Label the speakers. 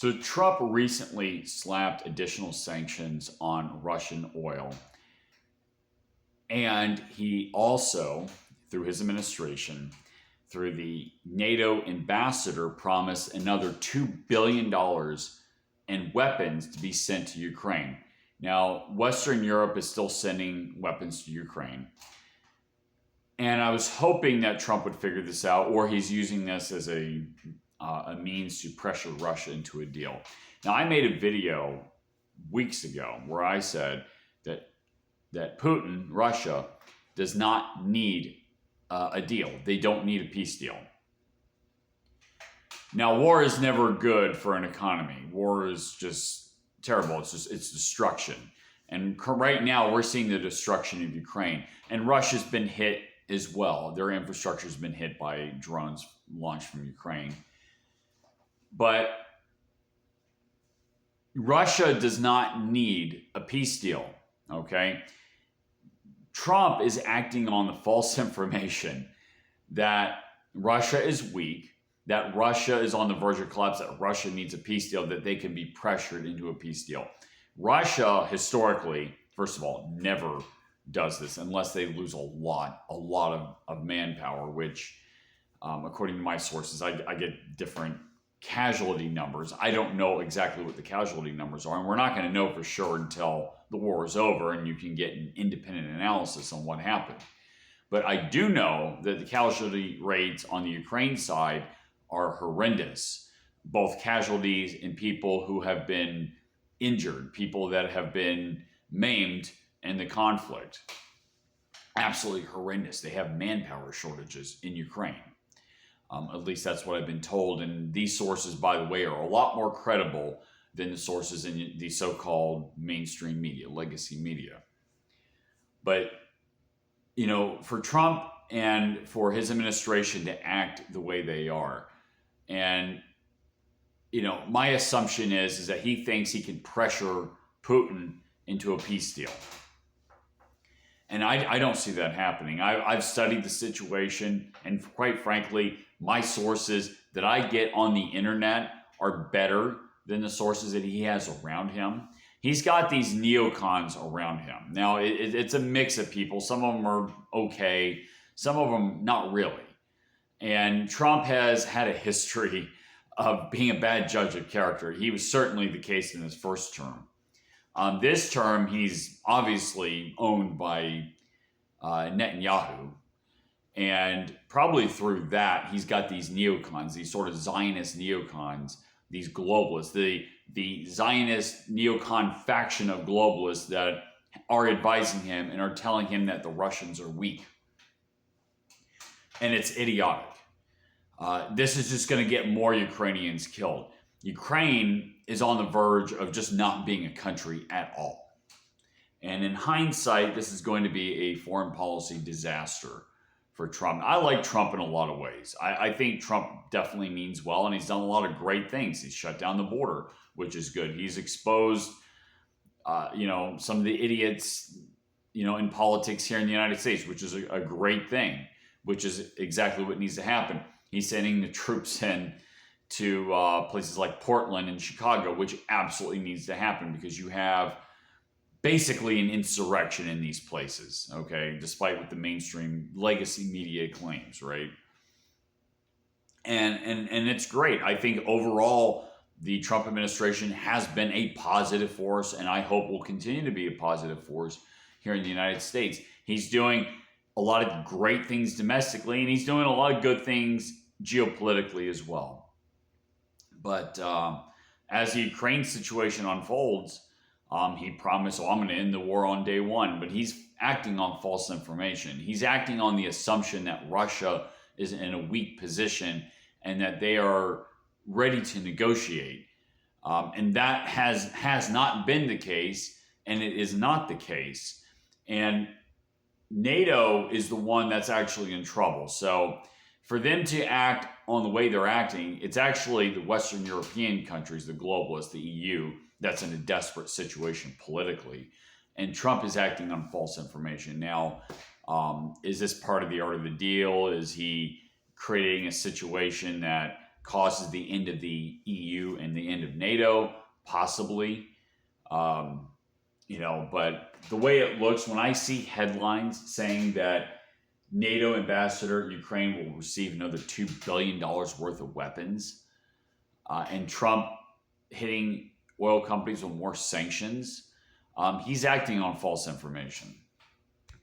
Speaker 1: So Trump recently slapped additional sanctions on Russian oil. And he also, through his administration, through the NATO ambassador, promised another $2 billion in weapons to be sent to Ukraine. Now, Western Europe is still sending weapons to Ukraine. And I was hoping that Trump would figure this out, or he's using this as a means to pressure Russia into a deal. Now, I made a video weeks ago where I said that Putin, Russia, does not need a deal. They don't need a peace deal. Now, war is never good for an economy. War is just terrible. It's destruction. And right now, we're seeing the destruction of Ukraine. And Russia's been hit as well. Their infrastructure has been hit by drones launched from Ukraine. But Russia does not need a peace deal, okay? Trump is acting on the false information that Russia is weak, that Russia is on the verge of collapse, that Russia needs a peace deal, that they can be pressured into a peace deal. Russia, historically, first of all, never does this unless they lose a lot of manpower, which, according to my sources, I get different casualty numbers. I don't know exactly what the casualty numbers are, and we're not going to know for sure until the war is over and you can get an independent analysis on what happened. But I do know that the casualty rates on the Ukraine side are horrendous, both casualties and people who have been injured, people that have been maimed in the conflict. Absolutely horrendous. They have manpower shortages in Ukraine. At least that's what I've been told. And these sources, by the way, are a lot more credible than the sources in the so-called mainstream media, legacy media. But, you know, for Trump and for his administration to act the way they are, and, you know, my assumption is that he thinks he can pressure Putin into a peace deal. And I don't see that happening. I've studied the situation, and quite frankly, my sources that I get on the internet are better than the sources that he has around him. He's got these neocons around him. Now, it's a mix of people. Some of them are okay, some of them not really. And Trump has had a history of being a bad judge of character. He was certainly the case in his first term. This term, he's obviously owned by Netanyahu. And probably through that, he's got these neocons, these sort of Zionist neocons, these globalists, the Zionist neocon faction of globalists that are advising him and are telling him that the Russians are weak. And it's idiotic. This is just going to get more Ukrainians killed. Ukraine is on the verge of just not being a country at all. And in hindsight, this is going to be a foreign policy disaster for Trump. I like Trump in a lot of ways. I think Trump definitely means well, and he's done a lot of great things. He's shut down the border, which is good. He's exposed, some of the idiots, in politics here in the United States, which is a great thing, which is exactly what needs to happen. He's sending the troops in to places like Portland and Chicago, which absolutely needs to happen because you have basically an insurrection in these places, okay, despite what the mainstream legacy media claims, right? And it's great. I think overall, the Trump administration has been a positive force, and I hope will continue to be a positive force here in the United States. He's doing a lot of great things domestically, and he's doing a lot of good things geopolitically as well. But as the Ukraine situation unfolds, he promised, I'm going to end the war on day one, but he's acting on false information. He's acting on the assumption that Russia is in a weak position and that they are ready to negotiate. And that has not been the case, and it is not the case. And NATO is the one that's actually in trouble. So for them to act on the way they're acting, it's actually the Western European countries, the globalists, the EU, that's in a desperate situation politically. And Trump is acting on false information. Now, is this part of the art of the deal? Is he creating a situation that causes the end of the EU and the end of NATO, possibly. But the way it looks, when I see headlines saying that NATO ambassador Ukraine will receive another $2 billion worth of weapons, and Trump hitting oil companies with more sanctions, he's acting on false information.